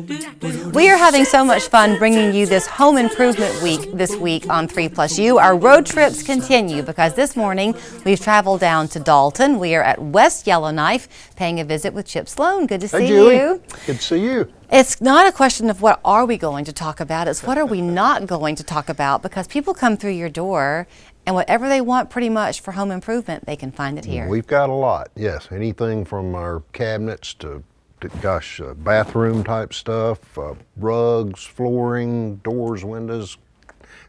We are having so much fun bringing you this home improvement week this week on 3+U. Our road trips continue because this morning we've traveled down to Dalton. We are at West Yellowknife paying a visit with Chip Sloan. Good to see you. Good to see you. It's not a question of what are we going to talk about, it's what are we not going to talk about, because people come through your door and whatever they want pretty much for home improvement, they can find it here. We've got a lot, yes. Anything from our cabinets to bathroom type stuff, rugs, flooring, doors, windows.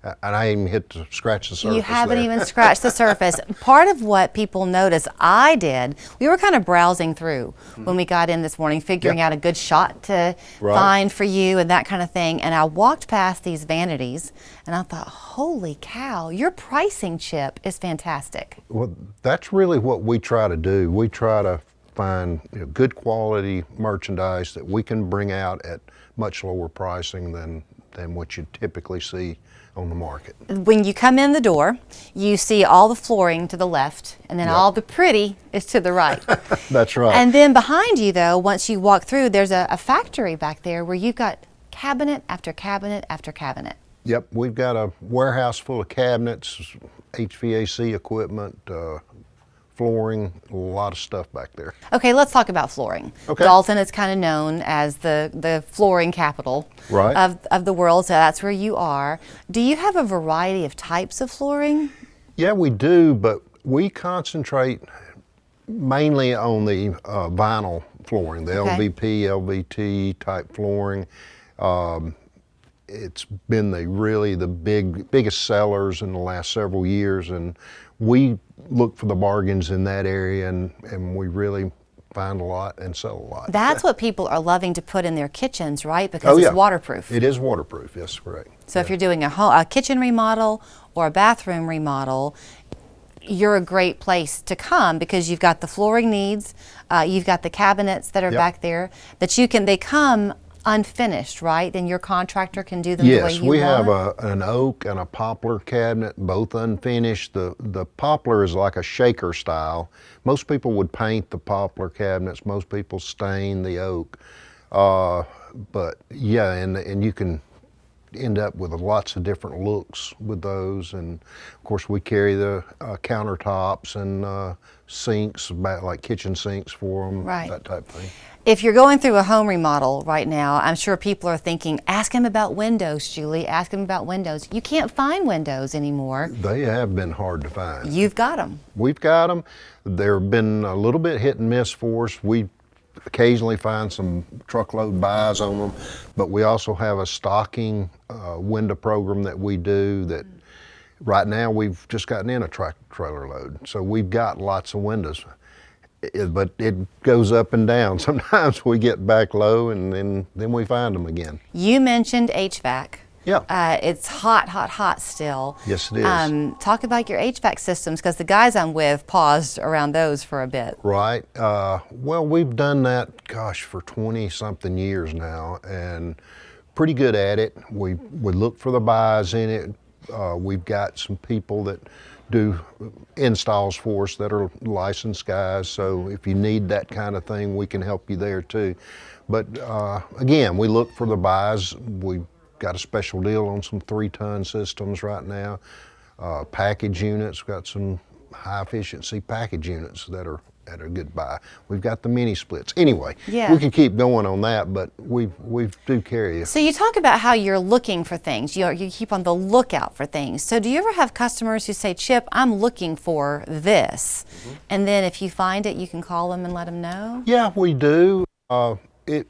And I even hit to scratch the surface. You haven't even scratched the surface. Part of what people noticed, I did, we were kind of browsing through when we got in this morning, figuring out a good shot to find for you and that kind of thing. And I walked past these vanities and I thought, holy cow, your pricing, Chip, is fantastic. Well, that's really what we try to do. We try to find good quality merchandise that we can bring out at much lower pricing than what you typically see on the market. When you come in the door, you see all the flooring to the left, and then all the pretty is to the right. That's right. And then behind you, though, once you walk through, there's a factory back there where you've got cabinet after cabinet after cabinet. Yep, we've got a warehouse full of cabinets, HVAC equipment, flooring, a lot of stuff back there. Okay, let's talk about flooring. Okay. Dalton is kind of known as the flooring capital of the world, so that's where you are. Do you have a variety of types of flooring? Yeah, we do, but we concentrate mainly on the vinyl flooring, the LVP, LVT type flooring. It's been the biggest sellers in the last several years, and we look for the bargains in that area, and we really find a lot and sell a lot. That's what people are loving to put in their kitchens, right? Because it's waterproof. It is waterproof, yes, correct. So if you're doing a kitchen remodel or a bathroom remodel, you're a great place to come because you've got the flooring needs, you've got the cabinets that are back there that they come unfinished, right? Then your contractor can do them the way you want? Yes, we have an oak and a poplar cabinet, both unfinished. The poplar is like a shaker style. Most people would paint the poplar cabinets. Most people stain the oak. But yeah, and you can end up with lots of different looks with those. And of course we carry the countertops and sinks, like kitchen sinks for them, that type of thing. If you're going through a home remodel right now, I'm sure people are thinking, ask him about windows, Julie, ask him about windows. You can't find windows anymore. They have been hard to find. You've got them. We've got them. They've been a little bit hit and miss for us. We occasionally find some truckload buys on them, but we also have a stocking window program that we do that right now we've just gotten in a trailer load. So we've got lots of windows. But it goes up and down. Sometimes we get back low and then we find them again. You mentioned HVAC. Yeah. It's hot still. Yes, it is. Talk about your HVAC systems, because the guys I'm with paused around those for a bit. Right. Well, we've done that, gosh, for 20-something years now, and pretty good at it. We look for the buys in it. We've got some people that do installs for us that are licensed guys, so if you need that kind of thing, we can help you there too. But again, we look for the buys. We've got a special deal on some 3-ton systems right now. Package units, we've got some high efficiency package units that are a good buy. We've got the mini splits. Anyway, we can keep going on that, but we do carry it. So you talk about how you're looking for things. You keep on the lookout for things. So do you ever have customers who say, Chip, I'm looking for this, and then if you find it, you can call them and let them know? Yeah, we do.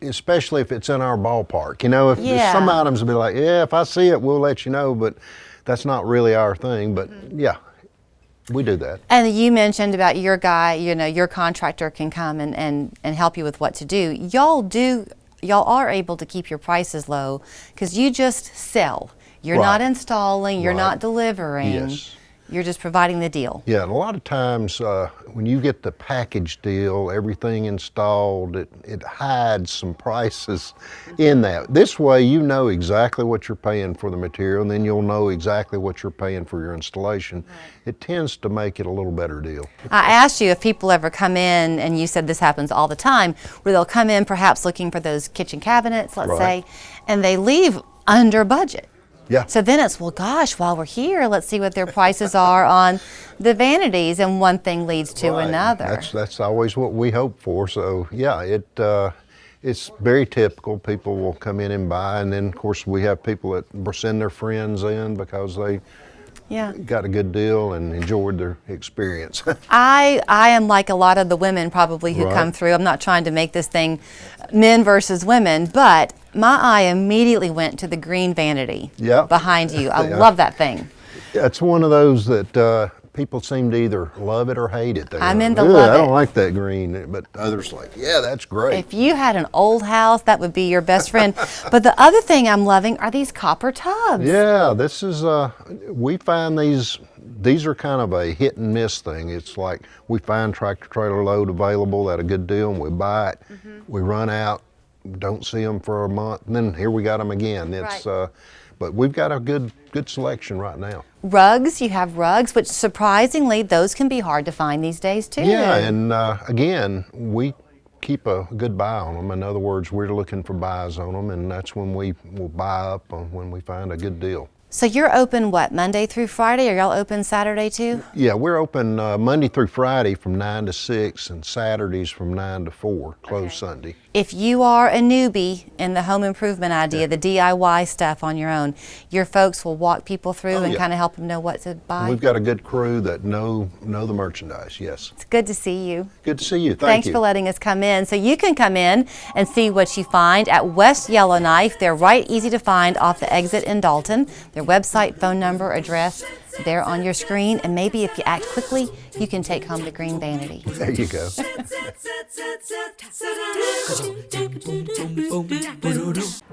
Especially if it's in our ballpark. You know, if there's some items will be like, yeah, if I see it, we'll let you know, but that's not really our thing. But yeah, we do that. And you mentioned about your guy, your contractor can come and help you with what to do. Y'all are able to keep your prices low because you just sell. You're not installing, you're not delivering. Yes. You're just providing the deal. Yeah, and a lot of times when you get the package deal, everything installed, it hides some prices in that. This way you know exactly what you're paying for the material, and then you'll know exactly what you're paying for your installation. Right. It tends to make it a little better deal. I asked you if people ever come in, and you said this happens all the time, where they'll come in perhaps looking for those kitchen cabinets, let's say, and they leave under budget. Yeah. So then it's, well, gosh, while we're here, let's see what their prices are on the vanities, and one thing leads to another. That's always what we hope for. So yeah, it's very typical. People will come in and buy, and then of course we have people that send their friends in because they got a good deal and enjoyed their experience. I am like a lot of the women probably who come through. I'm not trying to make this thing men versus women, but my eye immediately went to the green vanity behind you. I love that thing. It's one of those that people seem to either love it or hate it. I'm in the love it. I don't like that green, but others like, yeah, that's great. If you had an old house, that would be your best friend. But the other thing I'm loving are these copper tubs. Yeah, this is, we find these are kind of a hit and miss thing. It's like we find tractor trailer load available at a good deal and we buy it, we run out, don't see them for a month, and then here we got them again. It's, but we've got a good selection right now. Rugs, you have rugs, which surprisingly, those can be hard to find these days too. Yeah, and again, we keep a good buy on them. In other words, we're looking for buys on them, and that's when we will buy up when we find a good deal. So you're open, what, Monday through Friday? Are y'all open Saturday too? Yeah, we're open Monday through Friday from 9 to 6 and Saturdays from 9 to 4, closed Sunday. If you are a newbie in the home improvement idea, the DIY stuff on your own, your folks will walk people through and kind of help them know what to buy? We've got a good crew that know the merchandise, yes. It's good to see you. Good to see you, Thanks for letting us come in. So you can come in and see what you find at West Yellowknife. They're right easy to find off the exit in Dalton. Their website, phone number, address, there on your screen, and maybe if you act quickly, you can take home the green vanity. There you go.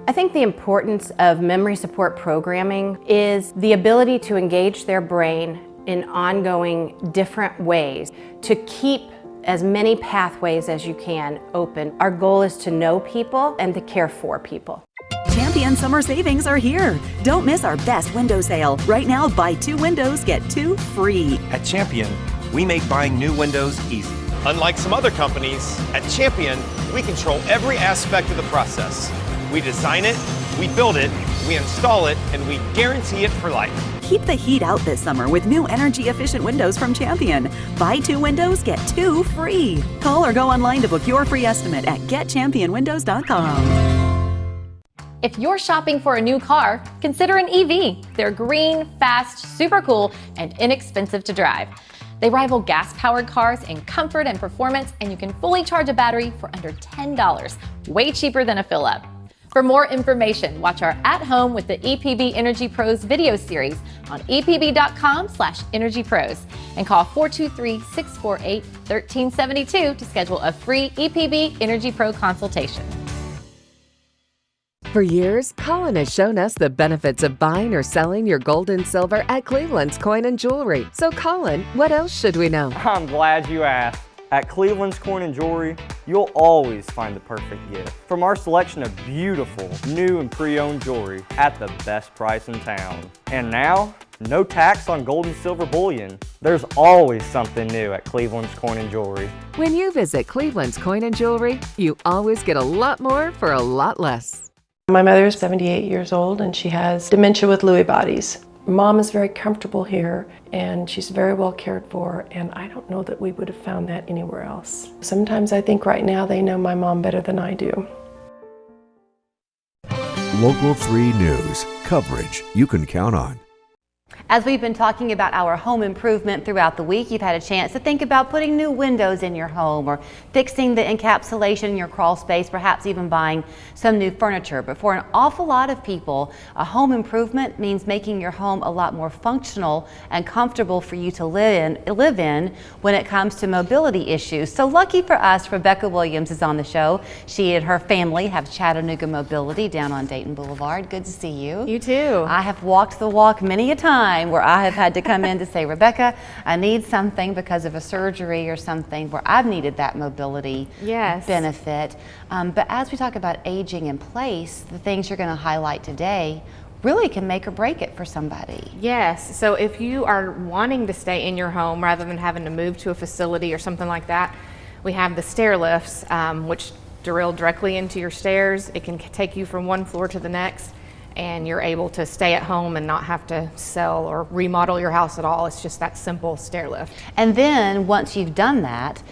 I think the importance of memory support programming is the ability to engage their brain in ongoing different ways to keep as many pathways as you can open. Our goal is to know people and to care for people. Champion summer savings are here. Don't miss our best window sale. Right now, buy 2 windows, get 2 free. At Champion, we make buying new windows easy. Unlike some other companies, at Champion, we control every aspect of the process. We design it, we build it, we install it, and we guarantee it for life. Keep the heat out this summer with new energy-efficient windows from Champion. Buy 2 windows, get 2 free. Call or go online to book your free estimate at getchampionwindows.com. If you're shopping for a new car, consider an EV. They're green, fast, super cool, and inexpensive to drive. They rival gas-powered cars in comfort and performance, and you can fully charge a battery for under $10, way cheaper than a fill-up. For more information, watch our At Home with the EPB Energy Pros video series on epb.com/energypros and call 423-648-1372 to schedule a free EPB Energy Pro consultation. For years, Colin has shown us the benefits of buying or selling your gold and silver at Cleveland's Coin and Jewelry. So Colin, what else should we know? I'm glad you asked. At Cleveland's Coin and Jewelry, you'll always find the perfect gift. From our selection of beautiful, new and pre-owned jewelry at the best price in town. And now, no tax on gold and silver bullion. There's always something new at Cleveland's Coin and Jewelry. When you visit Cleveland's Coin and Jewelry, you always get a lot more for a lot less. My mother is 78 years old and she has dementia with Lewy bodies. Mom is very comfortable here and she's very well cared for, and I don't know that we would have found that anywhere else. Sometimes I think right now they know my mom better than I do. Local 3 News, coverage you can count on. As we've been talking about our home improvement throughout the week, you've had a chance to think about putting new windows in your home or fixing the encapsulation in your crawl space, perhaps even buying some new furniture. But for an awful lot of people, a home improvement means making your home a lot more functional and comfortable for you to live in when it comes to mobility issues. So lucky for us, Rebecca Williams is on the show. She and her family have Chattanooga Mobility down on Dayton Boulevard. Good to see you. You too. I have walked the walk many a time time where I have had to come in to say, Rebecca, I need something because of a surgery or something where I've needed that mobility benefit. But as we talk about aging in place, the things you're going to highlight today really can make or break it for somebody. Yes, so if you are wanting to stay in your home rather than having to move to a facility or something like that, we have the stair lifts, which drill directly into your stairs. It can take you from one floor to the next, and you're able to stay at home and not have to sell or remodel your house at all. It's just that simple stair lift. And then once you've done that,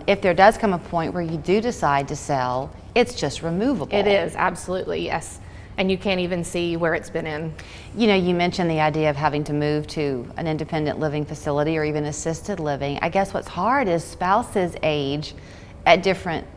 if there does come a point where you do decide to sell, it's just removable. It is, absolutely, yes. And you can't even see where it's been in. You know, you mentioned the idea of having to move to an independent living facility or even assisted living. I guess what's hard is spouses age at different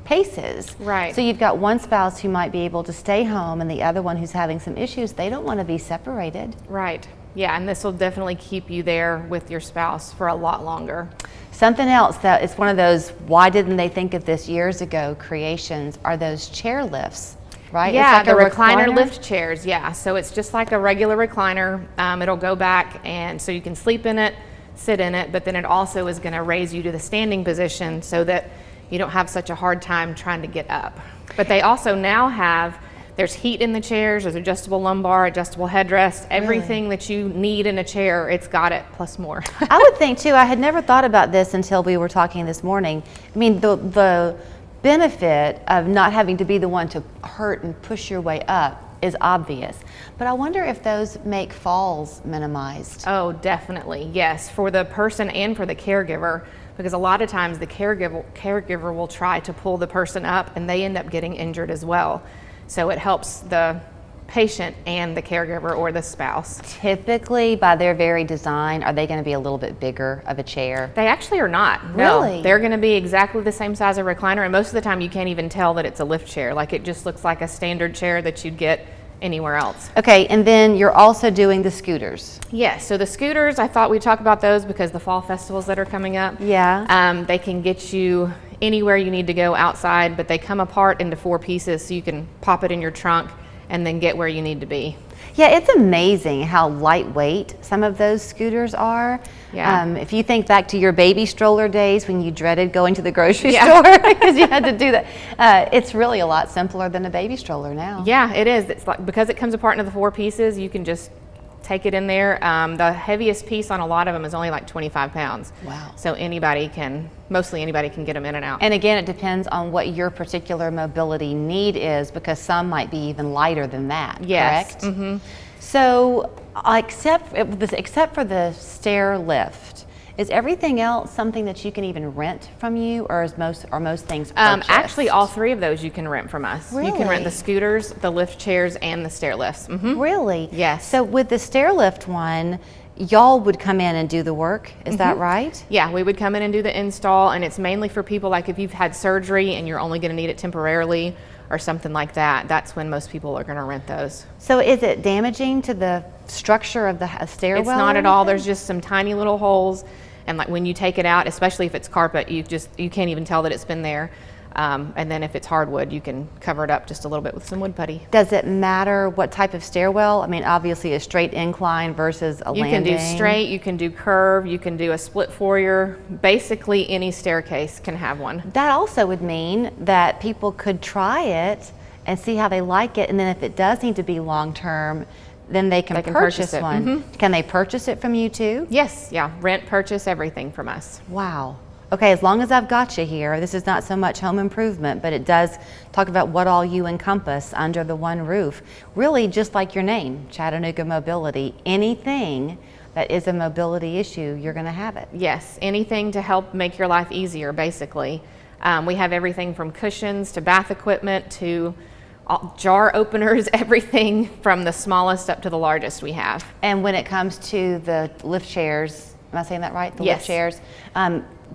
paces. Right. So you've got one spouse who might be able to stay home and the other one who's having some issues. They don't want to be separated. Right. Yeah, and this will definitely keep you there with your spouse for a lot longer. Something else that it's one of those, why didn't they think of this years ago, creations are those chair lifts. Right? Yeah, it's like the recliner lift chairs, yeah. So it's just like a regular recliner. It'll go back, and so you can sleep in it, sit in it, but then it also is going to raise you to the standing position so that you don't have such a hard time trying to get up. But they also now have, there's heat in the chairs, there's adjustable lumbar, adjustable headrest, everything that you need in a chair, it's got it, plus more. I would think too, I had never thought about this until we were talking this morning. I mean, the benefit of not having to be the one to hurt and push your way up is obvious. But I wonder if those make falls minimized. Oh, definitely, yes, for the person and for the caregiver, because a lot of times the caregiver will try to pull the person up and they end up getting injured as well. So it helps the patient and the caregiver or the spouse. Typically, by their very design, are they going to be a little bit bigger of a chair? They actually are not. Really? No, they're going to be exactly the same size of recliner, and most of the time you can't even tell that it's a lift chair. Like, it just looks like a standard chair that you'd get anywhere else. Okay, and then you're also doing the scooters. Yes, so the scooters, I thought we'd talk about those because the fall festivals that are coming up. Yeah. They can get you anywhere you need to go outside, but they come apart into 4 pieces, so you can pop it in your trunk and then get where you need to be. Yeah, it's amazing how lightweight some of those scooters are. Yeah. If you think back to your baby stroller days when you dreaded going to the grocery store because you had to do that, it's really a lot simpler than a baby stroller now. Yeah, it is. It's like, because it comes apart into the 4 pieces, you can just take it in there. The heaviest piece on a lot of them is only like 25 pounds. Wow. So mostly anybody can get them in and out. And again, it depends on what your particular mobility need is, because some might be even lighter than that, yes. correct? Mm-hmm. So except for the stair lift, is everything else something that you can even rent from you, or are most things purchased? Actually, all 3 of those you can rent from us. Really? You can rent the scooters, the lift chairs, and the stair lifts. Mm-hmm. Really? Yes. So with the stair lift one, y'all would come in and do the work, is that right? Yeah, we would come in and do the install, and it's mainly for people like if you've had surgery and you're only going to need it temporarily or something like that. That's when most people are going to rent those. So is it damaging to the structure of the stairwell? It's not at all. There's just some tiny little holes, and like when you take it out, especially if it's carpet, you can't even tell that it's been there. And then if it's hardwood, you can cover it up just a little bit with some wood putty. Does it matter what type of stairwell? I mean, obviously a straight incline versus a landing. You can do straight, you can do curve, you can do a split foyer. Basically any staircase can have one. That also would mean that people could try it and see how they like it, and then if it does need to be long-term, then they can purchase one. Mm-hmm. Can they purchase it from you too? Yes, yeah, rent, purchase, everything from us. Wow. Okay, as long as I've got you here, this is not so much home improvement, but it does talk about what all you encompass under the one roof. Really, just like your name, Chattanooga Mobility, anything that is a mobility issue, you're going to have it. Yes, anything to help make your life easier, basically. We have everything from cushions to bath equipment to jar openers, everything from the smallest up to the largest we have. And when it comes to the lift chairs, am I saying that right? The lift chairs,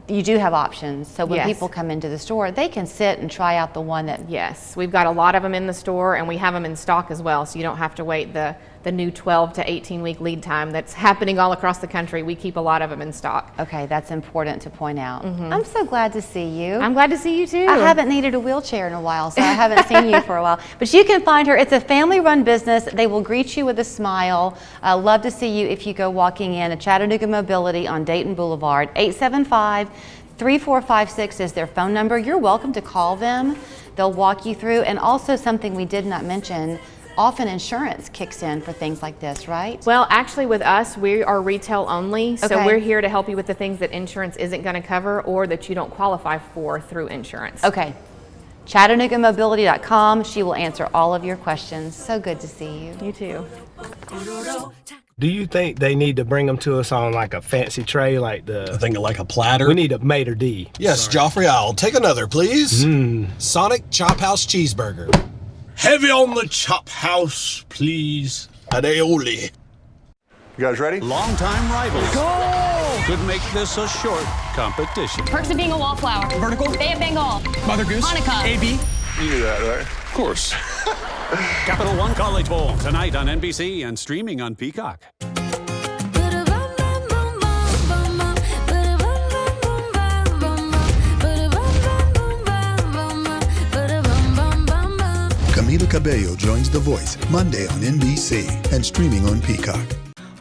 you do have options. So when people come into the store, they can sit and try out the one that... Yes, we've got a lot of them in the store, and we have them in stock as well, so you don't have to wait the the new 12 to 18 week lead time that's happening all across the country. We keep a lot of them in stock. Okay, that's important to point out. I'm so glad to see you. I'm glad to see you too. I haven't needed a wheelchair in a while, so I haven't seen you for a while. But you can find her. It's a family-run business. They will greet you with a smile. Love to see you if you go walking in. A Chattanooga Mobility on Dayton Boulevard. 875-3456 is their phone number. You're welcome to call them. They'll walk you through. And also something we did not mention, often insurance kicks in for things like this, right? Well, actually with us, we are retail only. So Okay. we're here to help you with the things that insurance isn't going to cover or that you don't qualify for through insurance. Okay. ChattanoogaMobility.com. She will answer all of your questions. So good to see you. You too. Do you think they need to bring them to us on like a fancy tray, like I think like a platter. We need a maitre d'. Yes, Joffrey, I'll take another, please. Sonic Chop House Cheeseburger. Heavy on the chop house, please. An aioli. You guys ready? Long-time rivals. Go! Could make this a short competition. Perks of being a wallflower. Vertical. Bay of Bengal. Mother Goose. Hanukkah. AB. You knew that, right? Of course. Capital One College Bowl, tonight on NBC and streaming on Peacock. Camila Cabello joins The Voice Monday on NBC and streaming on Peacock.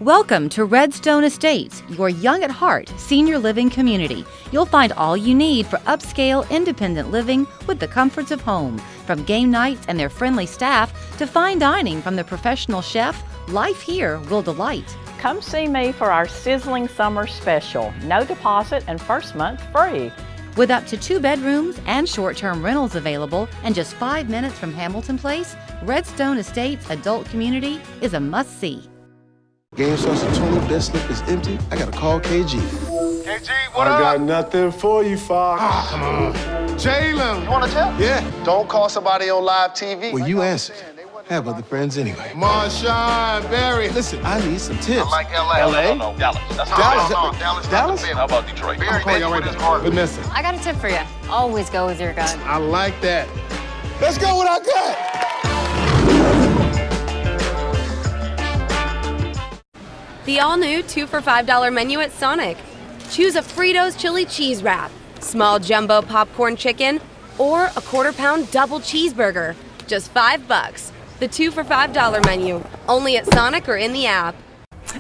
Welcome to Redstone Estates, your young at heart senior living community. You'll find all you need for upscale, independent living with the comforts of home. From game nights and their friendly staff to fine dining from the professional chef, life here will delight. Come see me for our sizzling summer special. No deposit and first month free. With up to 2 bedrooms and short-term rentals available and just 5 minutes from Hamilton Place, Redstone Estates Adult Community is a must-see. Game starts at 20, bed slip is empty. I gotta call KG. KG, what up? I got nothing for you, Fox. Ah, come on. Jalen, you wanna tell? Yeah. Don't call somebody on live TV. Well, you answered. I have other friends anyway. Marshawn, Barry. Listen, I need some tips. I like LA. LA? No, Dallas. That's Dallas? Dallas. Dallas? How about Detroit? Barry, I'll call y'all right now. Vanessa. I got a tip for you. Always go with your gut. I like that. Let's go with our gut. The all-new 2 for $5 menu at Sonic. Choose a Fritos chili cheese wrap, small jumbo popcorn chicken, or a quarter-pound double cheeseburger. Just $5. The 2 for $5 menu, only at Sonic or in the app.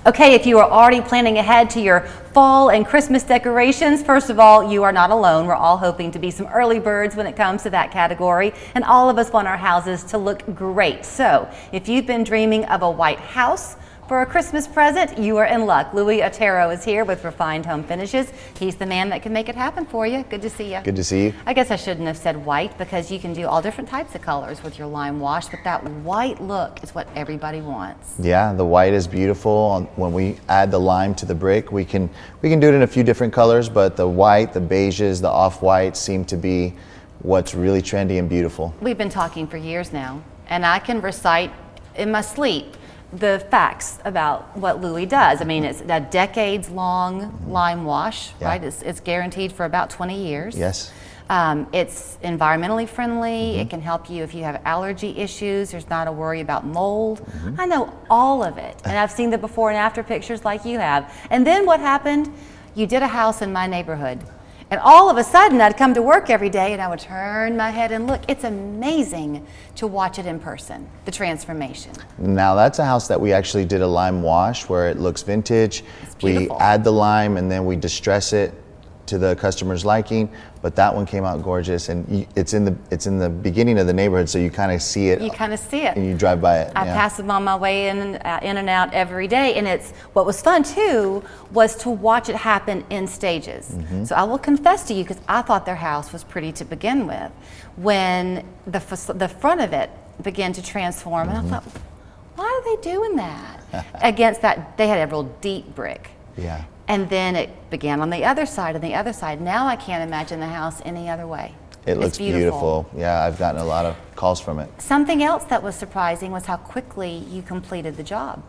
Okay, if you are already planning ahead to your fall and Christmas decorations, first of all, you are not alone. We're all hoping to be some early birds when it comes to that category, and all of us want our houses to look great. So, if you've been dreaming of a white house for a Christmas present, you are in luck. Louis Otero is here with Refined Home Finishes. He's the man that can make it happen for you. Good to see you. Good to see you. I guess I shouldn't have said white because you can do all different types of colors with your lime wash, but that white look is what everybody wants. Yeah, the white is beautiful. When we add the lime to the brick, we can do it in a few different colors, but the white, the beiges, the off-white seem to be what's really trendy and beautiful. We've been talking for years now, and I can recite in my sleep the facts about what Louis does. I mean, it's a decades-long lime wash, right? It's guaranteed for about 20 years. Yes. It's environmentally friendly. It can help you if you have allergy issues. There's not a worry about mold. I know all of it, and I've seen the before and after pictures like you have. And then what happened? You did a house in my neighborhood. And all of a sudden, I'd come to work every day and I would turn my head and look. It's amazing to watch it in person, the transformation. Now that's a house that we actually did a lime wash where it looks vintage. We add the lime and then we distress it to the customer's liking, but that one came out gorgeous, and it's in the beginning of the neighborhood, so you kind of see it. You kind of see it. And you drive by it. I pass them on my way in and out every day, and it's what was fun too was to watch it happen in stages. So I will confess to you, because I thought their house was pretty to begin with, when the front of it began to transform, and I thought, why are they doing that? Against that, they had a real deep brick. Yeah. And then it began on the other side and the other side. Now I can't imagine the house any other way. It looks beautiful. Yeah, I've gotten a lot of calls from it. Something else that was surprising was how quickly you completed the job.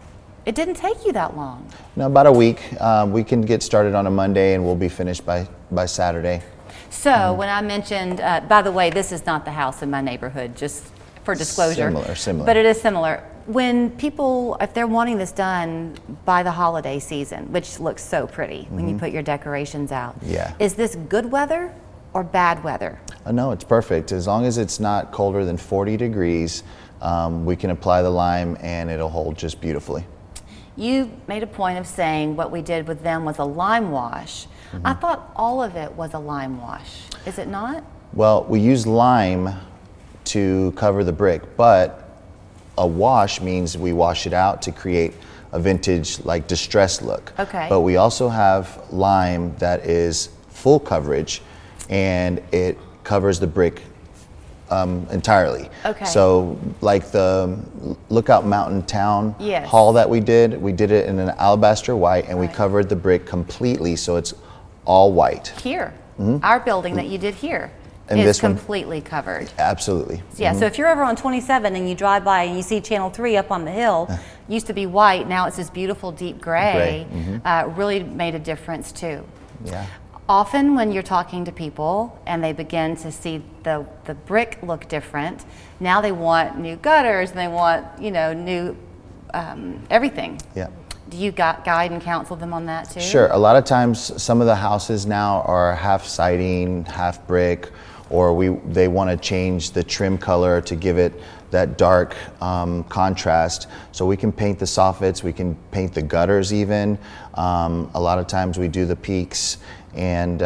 It didn't take you that long. No, about a week. We can get started on a Monday and we'll be finished by Saturday. So when I mentioned, by the way, this is not the house in my neighborhood, just for disclosure. Similar. But it is similar. when people, if they're wanting this done by the holiday season, which looks so pretty when you put your decorations out, is this good weather or bad weather? No, it's perfect. As long as it's not colder than 40 degrees, we can apply the lime and it'll hold just beautifully. You made a point of saying what we did with them was a lime wash. I thought all of it was a lime wash. Is it not? Well, we use lime to cover the brick, but a wash means we wash it out to create a vintage, like distressed look. Okay. But we also have lime that is full coverage, and it covers the brick entirely. Okay. So like the Lookout Mountain Town Yes. hall that we did it in an alabaster white, and we covered the brick completely, so it's all white. Here, our building that you did here And is this one- completely covered. Absolutely. Yeah, so if you're over on 27 and you drive by and you see Channel 3 up on the hill, used to be white, now it's this beautiful deep gray, really made a difference too. Yeah. Often when you're talking to people and they begin to see the brick look different, now they want new gutters and they want, you know, new everything. Yeah. Do you guide and counsel them on that too? Sure. A lot of times some of the houses now are half siding, half brick, or they want to change the trim color to give it that dark contrast. So we can paint the soffits, we can paint the gutters even. A lot of times we do the peaks and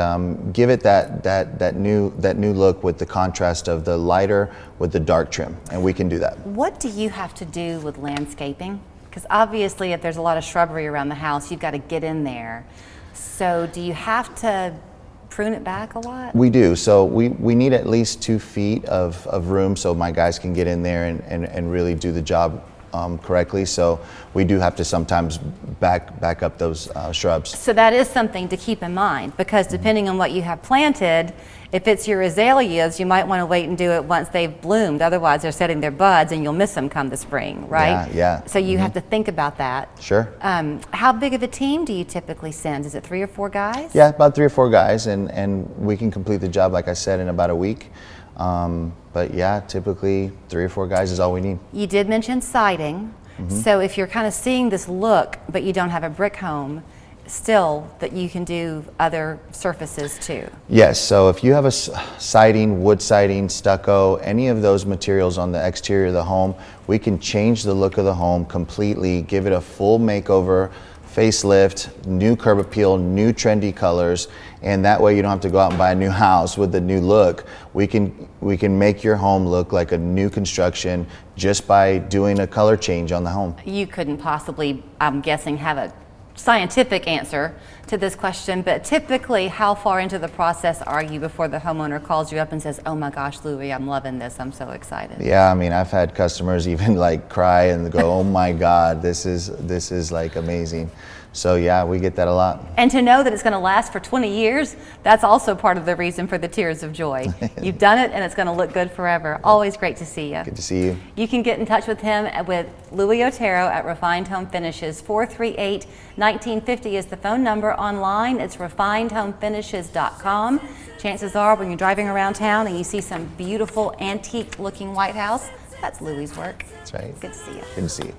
give it that new look with the contrast of the lighter with the dark trim, and we can do that. What do you have to do with landscaping? Because obviously if there's a lot of shrubbery around the house, you've got to get in there. So do you have to prune it back a lot? We do. So we need at least 2 feet of room so my guys can get in there and really do the job correctly. So we do have to sometimes back up those shrubs. So that is something to keep in mind, because depending on what you have planted, if it's your azaleas, you might want to wait and do it once they've bloomed. Otherwise, they're setting their buds and you'll miss them come the spring, right? Yeah. So you have to think about that. Sure. How big of a team do you typically send? Is it 3 or 4 guys? Yeah, about 3 or 4 guys, and we can complete the job, like I said, in about a week. But yeah, typically 3 or 4 guys is all we need. You did mention siding. So if you're kind of seeing this look, but you don't have a brick home, still that you can do other surfaces too. Yes, so if you have a siding, wood siding, stucco, any of those materials on the exterior of the home, we can change the look of the home completely, give it a full makeover, facelift, new curb appeal, new trendy colors, and that way you don't have to go out and buy a new house with the new look. We can make your home look like a new construction just by doing a color change on the home. You couldn't possibly, I'm guessing, have a scientific answer to this question, but typically how far into the process are you before the homeowner calls you up and says, oh my gosh, Louie, I'm loving this, I'm so excited? Yeah, I mean, I've had customers even like cry and go, oh my God, this is like amazing. So yeah, we get that a lot. And to know that it's going to last for 20 years, that's also part of the reason for the tears of joy. You've done it and it's going to look good forever. Always great to see you. Good to see you. You can get in touch with him with Louie Otero at Refined Home Finishes. 438-1950 is the phone number. Online, it's refinedhomefinishes.com. Chances are when you're driving around town and you see some beautiful antique looking White House, that's Louie's work. That's right. Good to see you. Good to see you.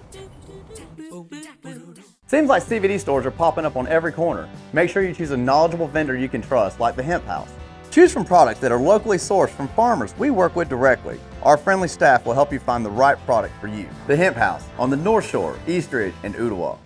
Seems like CBD stores are popping up on every corner. Make sure you choose a knowledgeable vendor you can trust, like the Hemp House. Choose from products that are locally sourced from farmers we work with directly. Our friendly staff will help you find the right product for you. The Hemp House on the North Shore, Eastridge, and Ooltewah.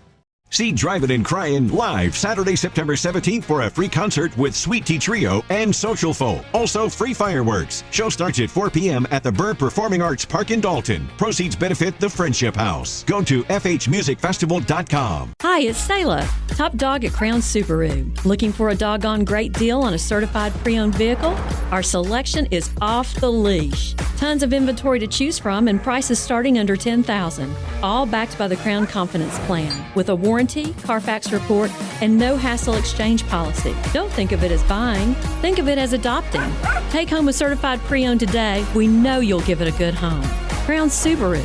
See Drivin' and Cryin' live Saturday, September 17th for a free concert with Sweet Tea Trio and Social Folk. Also free fireworks. Show starts at 4 p.m. at the Burr Performing Arts Park in Dalton. Proceeds benefit the Friendship House. Go to fhmusicfestival.com. Hi, it's Sayla, top dog at Crown Subaru. Looking for a doggone great deal on a certified pre-owned vehicle? Our selection is off the leash. Tons of inventory to choose from and prices starting under $10,000. All backed by the Crown Confidence Plan with a warranty, Carfax report, and no hassle exchange policy. Don't think of it as buying. Think of it as adopting. Take home a certified pre-owned today. We know you'll give it a good home. Crown Subaru,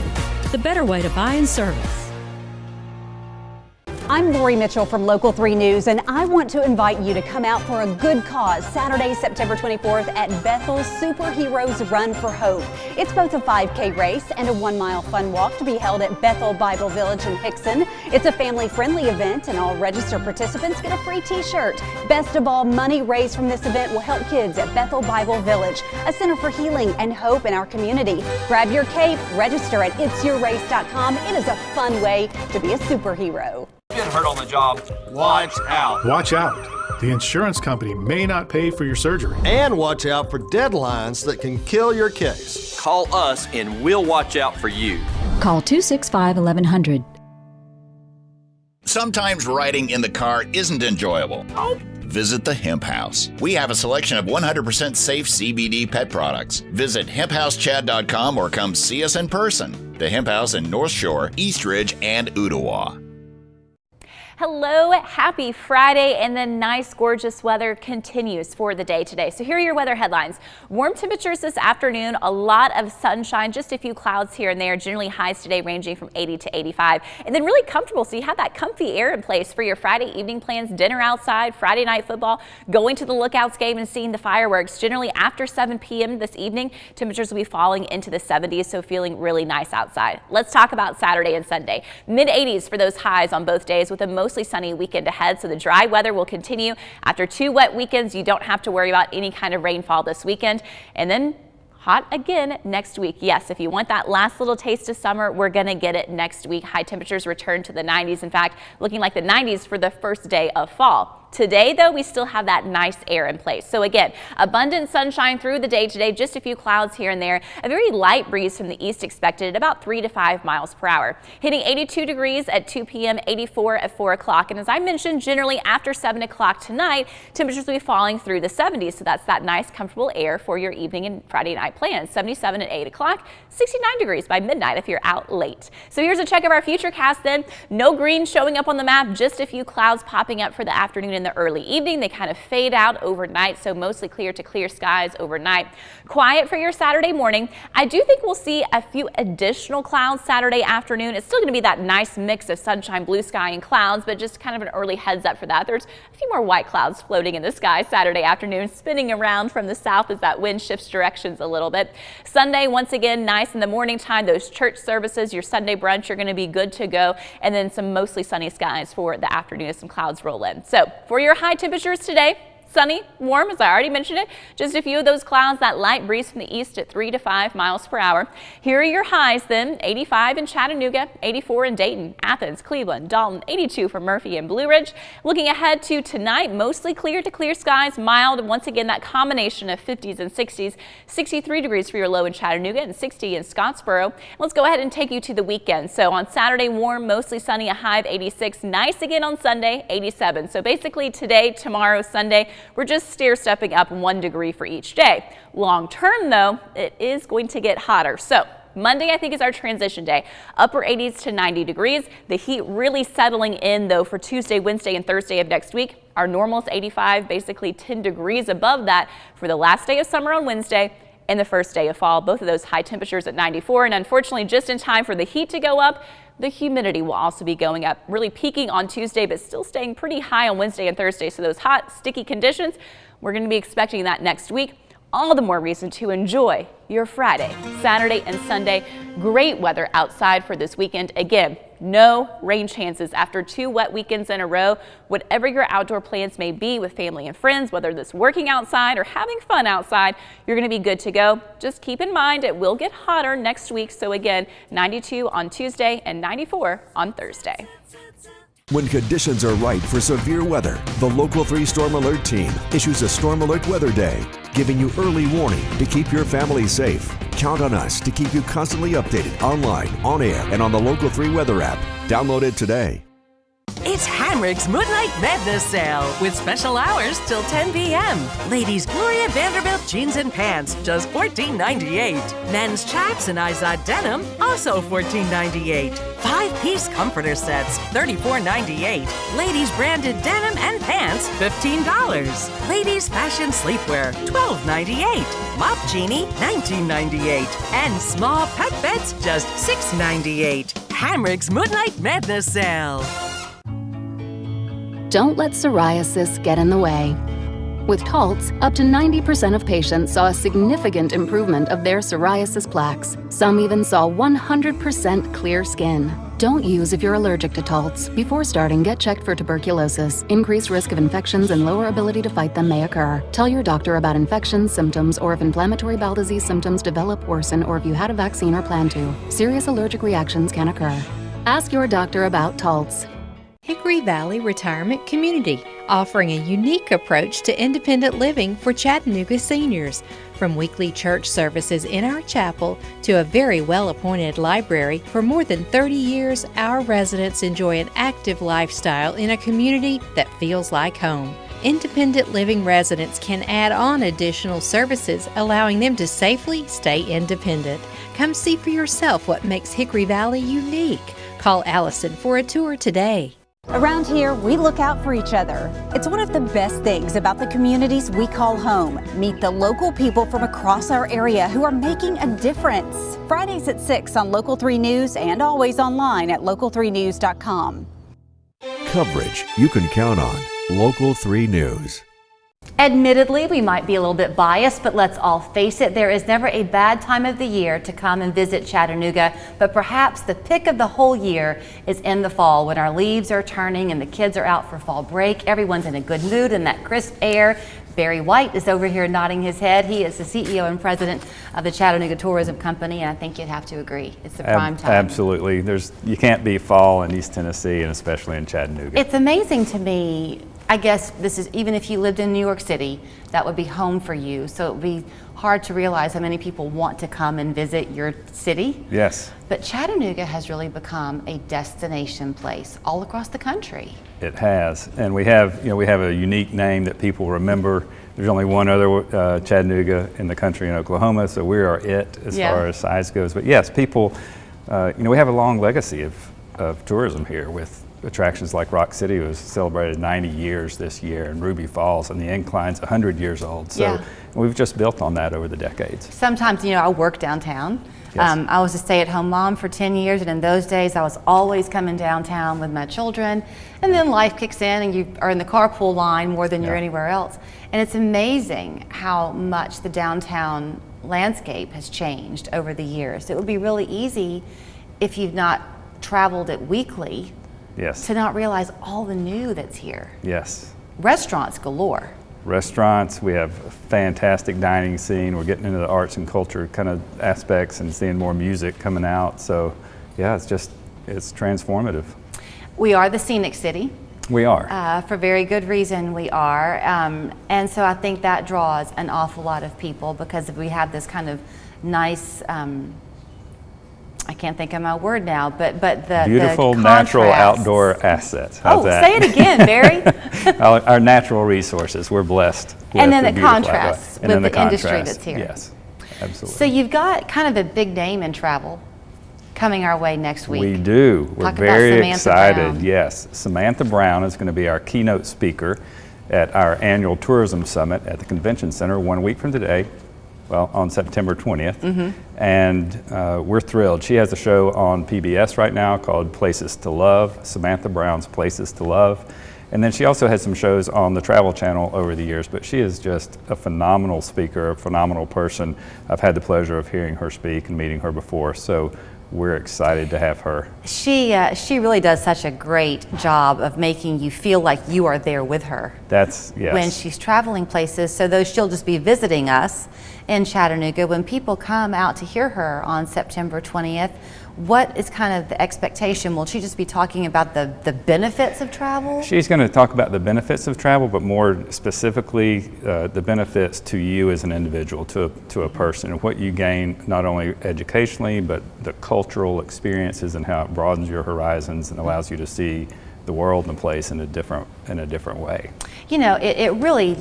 the better way to buy and service. I'm Lori Mitchell from Local 3 News, and I want to invite you to come out for a good cause Saturday, September 24th at Bethel's Superheroes Run for Hope. It's both a 5K race and a 1-mile fun walk to be held at Bethel Bible Village in Hickson. It's a family-friendly event, and all registered participants get a free t-shirt. Best of all, money raised from this event will help kids at Bethel Bible Village, a center for healing and hope in our community. Grab your cape, register at itsyourrace.com. It is a fun way to be a superhero. Get hurt on the job, watch out. Watch out. The insurance company may not pay for your surgery. And watch out for deadlines that can kill your case. Call us and we'll watch out for you. Call 265-1100. Sometimes riding in the car isn't enjoyable. Visit the Hemp House. We have a selection of 100% safe CBD pet products. Visit hemphousechad.com or come see us in person. The Hemp House in North Shore, East Ridge, and Ottawa. Hello, happy Friday, and the nice, gorgeous weather continues for the day today. So here are your weather headlines. Warm temperatures this afternoon, a lot of sunshine, just a few clouds here and there, generally highs today ranging from 80 to 85, and then really comfortable. So you have that comfy air in place for your Friday evening plans, dinner outside, Friday night football, going to the Lookouts game and seeing the fireworks. Generally after 7 p.m. this evening, temperatures will be falling into the 70s, so feeling really nice outside. Let's talk about Saturday and Sunday. Mid-80s for those highs on both days with a mostly sunny weekend ahead, so the dry weather will continue. After 2 wet weekends, you don't have to worry about any kind of rainfall this weekend. And then hot again next week. Yes, if you want that last little taste of summer, we're going to get it next week. High temperatures return to the 90s. In fact, looking like the 90s for the first day of fall. Today, though, we still have that nice air in place. So again, abundant sunshine through the day today, just a few clouds here and there. A very light breeze from the east expected at about 3 to 5 miles per hour. Hitting 82 degrees at 2 p.m., 84 at 4 o'clock. And as I mentioned, generally after 7 o'clock tonight, temperatures will be falling through the 70s. So that's that nice, comfortable air for your evening and Friday night plans. 77 at 8 o'clock, 69 degrees by midnight if you're out late. So here's a check of our Futurecast then. No green showing up on the map, just a few clouds popping up for the afternoon and the early evening. They kind of fade out overnight, so mostly clear to clear skies overnight. Quiet for your Saturday morning. I do think we'll see a few additional clouds Saturday afternoon. It's still going to be that nice mix of sunshine, blue sky, and clouds, but just kind of an early heads up for that. There's a few more white clouds floating in the sky Saturday afternoon, spinning around from the south as that wind shifts directions a little bit. Sunday, once again, nice in the morning time. Those church services, your Sunday brunch, are going to be good to go, and then some mostly sunny skies for the afternoon as some clouds roll in. So for your high temperatures today, sunny, warm, as I already mentioned it. Just a few of those clouds, that light breeze from the east at 3 to 5 miles per hour. Here are your highs then. 85 in Chattanooga, 84 in Dayton, Athens, Cleveland, Dalton, 82 for Murphy and Blue Ridge. Looking ahead to tonight, mostly clear to clear skies, mild. Once again, that combination of 50s and 60s. 63 degrees for your low in Chattanooga and 60 in Scottsboro. Let's go ahead and take you to the weekend. So on Saturday, warm, mostly sunny, a high of 86. Nice again on Sunday, 87. So basically today, tomorrow, Sunday, we're just stair-stepping up 1 degree for each day. Long term, though, it is going to get hotter. So Monday, I think, is our transition day. Upper 80s to 90 degrees. The heat really settling in, though, for Tuesday, Wednesday, and Thursday of next week. Our normal is 85, basically 10 degrees above that for the last day of summer on Wednesday and the first day of fall. Both of those high temperatures at 94, and unfortunately, just in time for the heat to go up, the humidity will also be going up, really peaking on Tuesday, but still staying pretty high on Wednesday and Thursday. So those hot, sticky conditions, we're going to be expecting that next week. All the more reason to enjoy your Friday, Saturday, and Sunday. Great weather outside for this weekend. Again, no rain chances after 2 wet weekends in a row. Whatever your outdoor plans may be with family and friends, whether that's working outside or having fun outside, you're going to be good to go. Just keep in mind it will get hotter next week. So again, 92 on Tuesday and 94 on Thursday. When conditions are right for severe weather, the Local 3 Storm Alert team issues a Storm Alert Weather Day, giving you early warning to keep your family safe. Count on us to keep you constantly updated online, on air, and on the Local 3 Weather app. Download it today. It's Hickory's Moonlight Madness Sale with special hours till 10 p.m. Ladies' Gloria Vanderbilt jeans and pants, just $14.98. Men's chaps and Izod denim, also $14.98. 5-piece comforter sets, $34.98. Ladies' branded denim and pants, $15. Ladies' fashion sleepwear, $12.98. Mop Genie, $19.98. And small pet beds, just $6.98. Hamrick's Moonlight Madness Sale. Don't let psoriasis get in the way. With Taltz, up to 90% of patients saw a significant improvement of their psoriasis plaques. Some even saw 100% clear skin. Don't use if you're allergic to Taltz. Before starting, get checked for tuberculosis. Increased risk of infections and lower ability to fight them may occur. Tell your doctor about infections, symptoms, or if inflammatory bowel disease symptoms develop, worsen, or if you had a vaccine or plan to. Serious allergic reactions can occur. Ask your doctor about Taltz. Hickory Valley Retirement Community, offering a unique approach to independent living for Chattanooga seniors. From weekly church services in our chapel to a very well-appointed library, for more than 30 years, our residents enjoy an active lifestyle in a community that feels like home. Independent living residents can add on additional services, allowing them to safely stay independent. Come see for yourself what makes Hickory Valley unique. Call Allison for a tour today. Around here, we look out for each other. It's one of the best things about the communities we call home. Meet the local people from across our area who are making a difference. Fridays at 6 on Local 3 News and always online at local3news.com. Coverage you can count on. Local 3 News. Admittedly, we might be a little bit biased, but let's all face it, there is never a bad time of the year to come and visit Chattanooga, but perhaps the pick of the whole year is in the fall when our leaves are turning and the kids are out for fall break. Everyone's in a good mood in that crisp air. Barry White is over here nodding his head. He is the CEO and president of the Chattanooga Tourism Company, and I think you'd have to agree. It's the prime time. Absolutely. You can't beat fall in East Tennessee, and especially in Chattanooga. It's amazing to me. I guess this is, even if you lived in New York City, that would be home for you. So it would be hard to realize how many people want to come and visit your city. Yes. But Chattanooga has really become a destination place all across the country. It has, and we have a unique name that people remember. There's only one other Chattanooga in the country in Oklahoma, so we are it as far as size goes. But yes, people, we have a long legacy of tourism here with attractions like Rock City was celebrated 90 years this year, and Ruby Falls and the Incline's 100 years old. So we've just built on that over the decades. Sometimes, I work downtown. Yes. I was a stay-at-home mom for 10 years, and in those days I was always coming downtown with my children, and then life kicks in and you are in the carpool line more than you're anywhere else. And it's amazing how much the downtown landscape has changed over the years. It would be really easy if you've not traveled it weekly to not realize all the new that's here. Yes. Restaurants galore. Restaurants, we have a fantastic dining scene. We're getting into the arts and culture kind of aspects and seeing more music coming out. So yeah, it's transformative. We are the scenic city. We are. For very good reason we are. And so I think that draws an awful lot of people because we have this kind of nice, I can't think of my word now, but the beautiful the natural outdoor assets. How's that? Say it again, Barry. Our natural resources, we're blessed. And then the contrast with the industry that's here. Yes, absolutely. So you've got kind of a big name in travel coming our way next week. We do. We're Talk very about excited. Brown. Yes, Samantha Brown is going to be our keynote speaker at our annual tourism summit at the convention center 1 week from today. Well, on September 20th, and we're thrilled. She has a show on PBS right now called Places to Love, Samantha Brown's Places to Love, and then she also has some shows on the Travel Channel over the years, but she is just a phenomenal speaker, a phenomenal person. I've had the pleasure of hearing her speak and meeting her before, so we're excited to have her. She really does such a great job of making you feel like you are there with her. That's, yes. When she's traveling places, so though she'll just be visiting us in Chattanooga, when people come out to hear her on September 20th, what is kind of the expectation? Will she just be talking about the benefits of travel? She's going to talk about the benefits of travel, but more specifically the benefits to you as an individual, to a person, and what you gain not only educationally, but the cultural experiences and how it broadens your horizons and allows you to see the world and the place in a different way. It really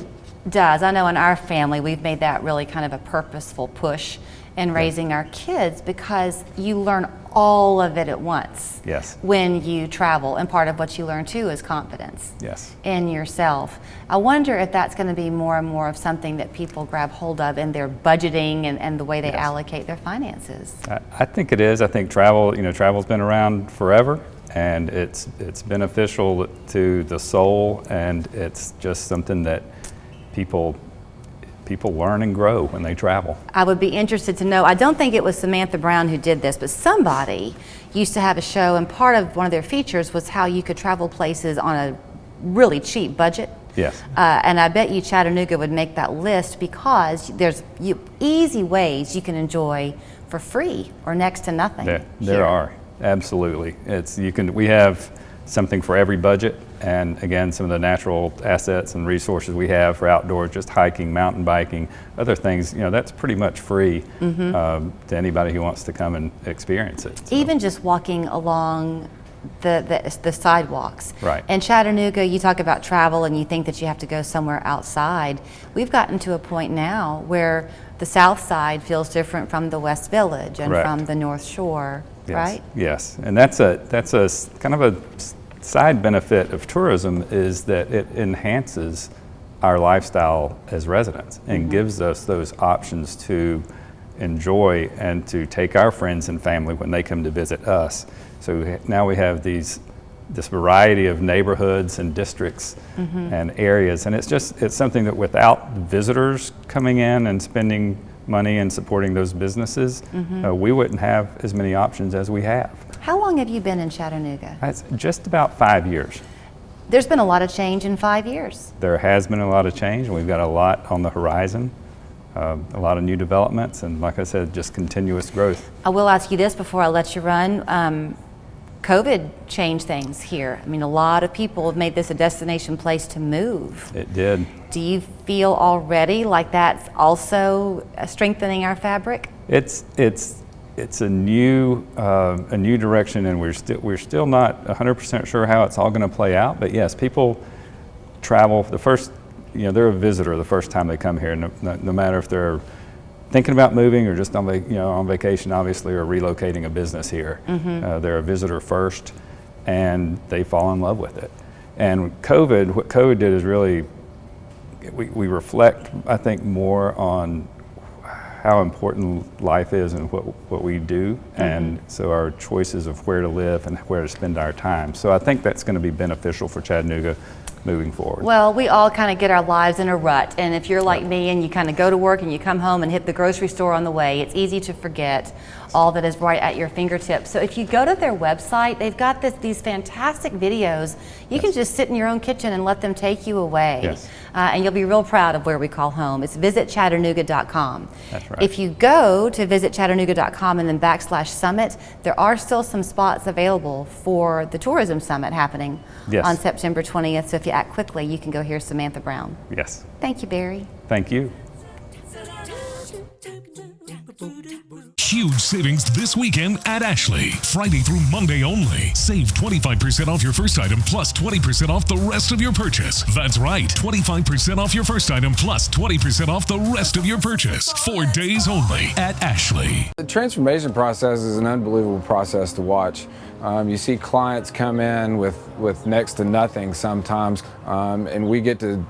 does. I know in our family we've made that really kind of a purposeful push in raising our kids because you learn all of it at once. Yes. When you travel, and part of what you learn too is confidence. Yes. In yourself. I wonder if that's going to be more and more of something that people grab hold of in their budgeting and the way they allocate their finances. I think it is. I think travel's been around forever, and it's beneficial to the soul, and it's just something that people learn and grow when they travel. I would be interested to know, I don't think it was Samantha Brown who did this, but somebody used to have a show, and part of one of their features was how you could travel places on a really cheap budget. Yes. And I bet you Chattanooga would make that list, because there's easy ways you can enjoy for free or next to nothing. There are, absolutely. We have something for every budget, and again, some of the natural assets and resources we have for outdoors, just hiking, mountain biking, other things, that's pretty much free to anybody who wants to come and experience it. So. Even just walking along the sidewalks. Right. In Chattanooga, you talk about travel and you think that you have to go somewhere outside. We've gotten to a point now where the south side feels different from the West Village and Correct. from the North Shore, Yes. right? Yes, and that's a kind of a side benefit of tourism, is that it enhances our lifestyle as residents and gives us those options to enjoy and to take our friends and family when they come to visit us. So now we have this variety of neighborhoods and districts and areas, and it's something that without visitors coming in and spending money and supporting those businesses, we wouldn't have as many options as we have. How long have you been in Chattanooga? That's just about 5 years. There's been a lot of change in 5 years. There has been a lot of change, and we've got a lot on the horizon, a lot of new developments, and like I said, just continuous growth. I will ask you this before I let you run. COVID changed things here. I mean, a lot of people have made this a destination place to move. It did. Do you feel already like that's also strengthening our fabric? It's a new direction, and we're still not 100% sure how it's all going to play out. But yes, people travel they're a visitor the first time they come here, no matter if they're thinking about moving or just on vacation, obviously, or relocating a business here. They're a visitor first, and they fall in love with it. And what COVID did is really, we reflect, I think, more on how important life is and what we do, and so our choices of where to live and where to spend our time. So I think that's going to be beneficial for Chattanooga moving forward. Well, we all kind of get our lives in a rut, and if you're like me and you kind of go to work and you come home and hit the grocery store on the way, it's easy to forget all that is right at your fingertips. So if you go to their website, they've got these fantastic videos. You can just sit in your own kitchen and let them take you away. Yes. And you'll be real proud of where we call home. It's visitchattanooga.com. That's right. If you go to visitchattanooga.com and then /summit, there are still some spots available for the tourism summit happening on September 20th. So if you act quickly, you can go hear Samantha Brown. Yes. Thank you, Barry. Thank you. Huge savings this weekend at Ashley. Friday through Monday only. Save 25% off your first item plus 20% off the rest of your purchase. That's right, 25% off your first item plus 20% off the rest of your purchase. 4 days only at Ashley. The transformation process is an unbelievable process to watch. You see clients come in with next to nothing sometimes, and we get to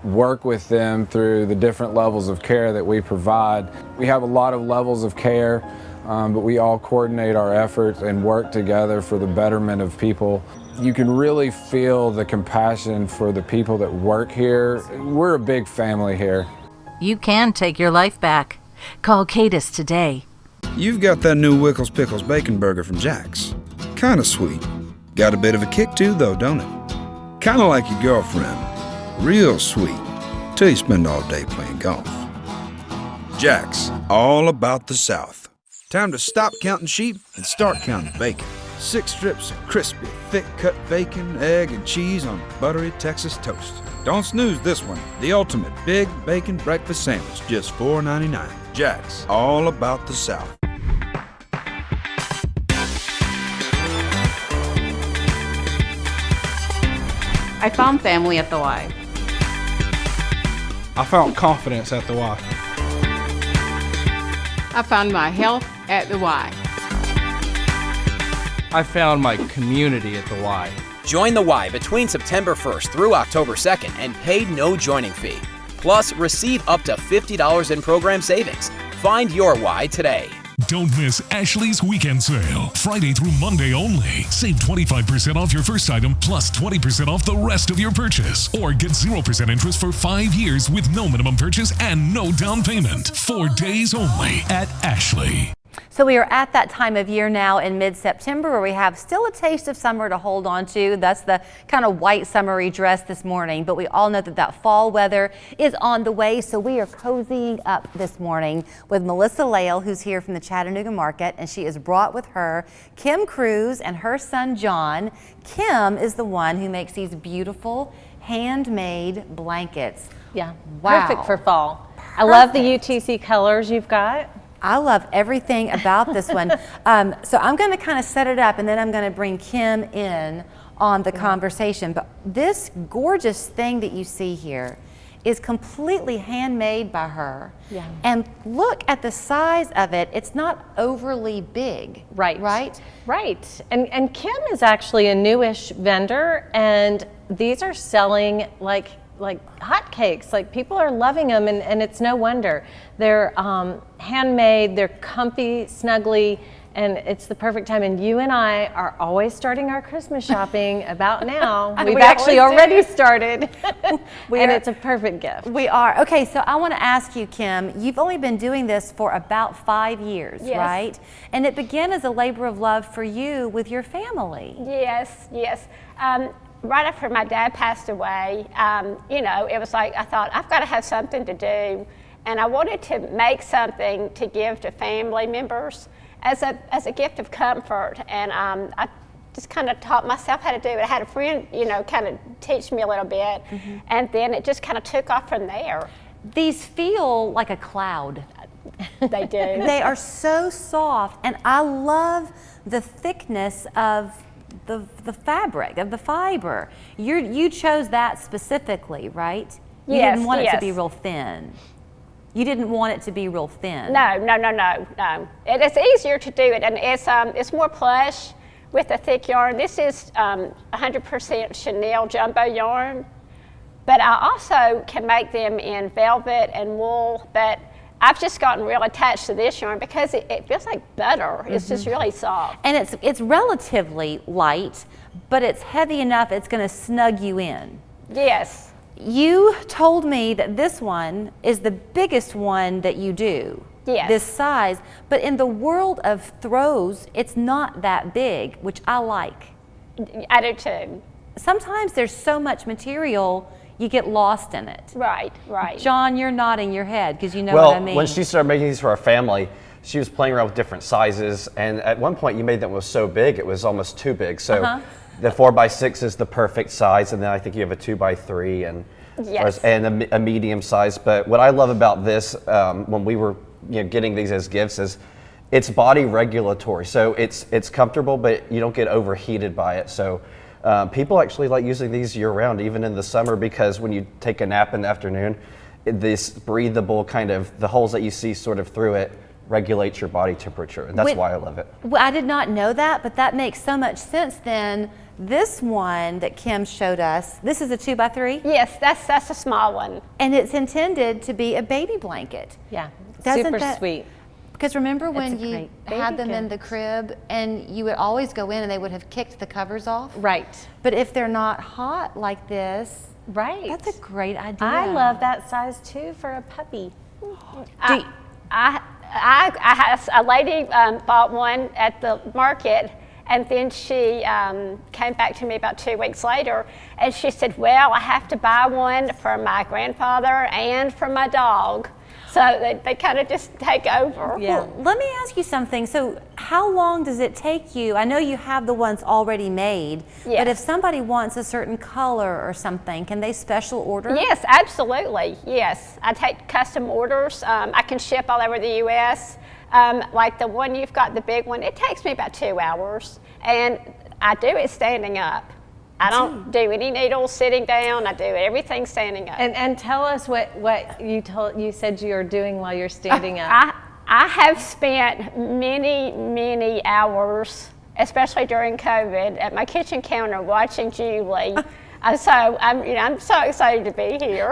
work with them through the different levels of care that we provide. We have a lot of levels of care, but we all coordinate our efforts and work together for the betterment of people. You can really feel the compassion for the people that work here. We're a big family here. You can take your life back. Call Cadis today. You've got that new Wickles Pickles Bacon Burger from Jack's. Kinda sweet. Got a bit of a kick too, though, don't it? Kinda like your girlfriend. Real sweet, till you spend all day playing golf. Jack's, all about the South. Time to stop counting sheep and start counting bacon. 6 strips of crispy, thick-cut bacon, egg, and cheese on buttery Texas toast. Don't snooze this one. The ultimate big bacon breakfast sandwich, just $4.99. Jack's, all about the South. I found family at the Y. I found confidence at the Y. I found my health at the Y. I found my community at the Y. Join the Y between September 1st through October 2nd and pay no joining fee. Plus, receive up to $50 in program savings. Find your Y today. Don't miss Ashley's weekend sale. Friday through Monday only. Save 25% off your first item plus 20% off the rest of your purchase. Or get 0% interest for 5 years with no minimum purchase and no down payment. 4 days only at Ashley. So we are at that time of year now in mid-September where we have still a taste of summer to hold on to. That's the kind of white summery dress this morning, but we all know that that fall weather is on the way. So we are cozying up this morning with Melissa Lale, who's here from the Chattanooga market, and she is brought with her Kim Cruz and her son John. Kim is the one who makes these beautiful handmade blankets. Yeah, wow. Perfect for fall. I love the UTC colors you've got. I love everything about this one. So I'm going to kind of set it up, and then I'm going to bring Kim in on the conversation. But this gorgeous thing that you see here is completely handmade by her. Yeah. And look at the size of it. It's not overly big. Right. Right? Right. And Kim is actually a newish vendor, and these are selling like hotcakes. Like, people are loving them, and it's no wonder. They're handmade, they're comfy, snuggly, and it's the perfect time. And you and I are always starting our Christmas shopping about now. We've actually already started, and it's a perfect gift. We are. Okay, so I want to ask you, Kim, you've only been doing this for about 5 years, Yes. right? And it began as a labor of love for you with your family. Yes, yes. Right after my dad passed away, you know, it was like I thought, I've got to have something to do. And I wanted to make something to give to family members as a gift of comfort. And I just kind of taught myself how to do it. I had a friend, you know, kind of teach me a little bit. And then it just kind of took off from there. These feel like a cloud. They do. They are so soft, and I love the thickness of the fabric, of the fiber. You chose that specifically, right? You Yes, didn't want it to yes. be real thin. You didn't want it to be real thin. No. It's easier to do it, and it's more plush with a thick yarn. This is 100% Chanel jumbo yarn, but I also can make them in velvet and wool, but I've just gotten real attached to this yarn because it feels like butter. It's just really soft. And it's relatively light, but it's heavy enough it's going to snug you in. Yes. You told me that this one is the biggest one that you do. Yes. This size, but in the world of throws, it's not that big, which I like. I do too. Sometimes there's so much material, you get lost in it. Right, right. John, you're nodding your head because you know what I mean. Well, when she started making these for our family, she was playing around with different sizes, and at one point you made that was so big, it was almost too big. So the 4x6 is the perfect size, and then I think you have a 2x3 and a medium size. But what I love about this, when we were getting these as gifts, is it's body regulatory. So it's comfortable, but you don't get overheated by it. So people actually like using these year round, even in the summer, because when you take a nap in the afternoon, this breathable kind of, the holes that you see sort of through it regulates your body temperature, and that's why I love it. Well, I did not know that, but that makes so much sense then. This one that Kim showed us, this is a 2x3? Yes, that's a small one. And it's intended to be a baby blanket. Yeah, Doesn't super sweet. Because remember when It's a you great had baby them in the gift. crib and you would always go in and they would have kicked the covers off? Right. But if they're not hot like this, right, that's a great idea. I love that size too for a puppy. A lady bought one at the market, and then she came back to me about 2 weeks later, and she said, well, I have to buy one for my grandfather and for my dog. So they kind of just take over. Well, let me ask you something. So how long does it take you? I know you have the ones already made, but if somebody wants a certain color or something, can they special order? Yes, absolutely. Yes, I take custom orders. I can ship all over the U.S. Like the one you've got, the big one, it takes me about 2 hours, and I do it standing up. I don't do any needles sitting down. I do everything standing up. And tell us what you said you're doing while you're standing up. I have spent many hours, especially during COVID, at my kitchen counter watching Julie So I'm so excited to be here.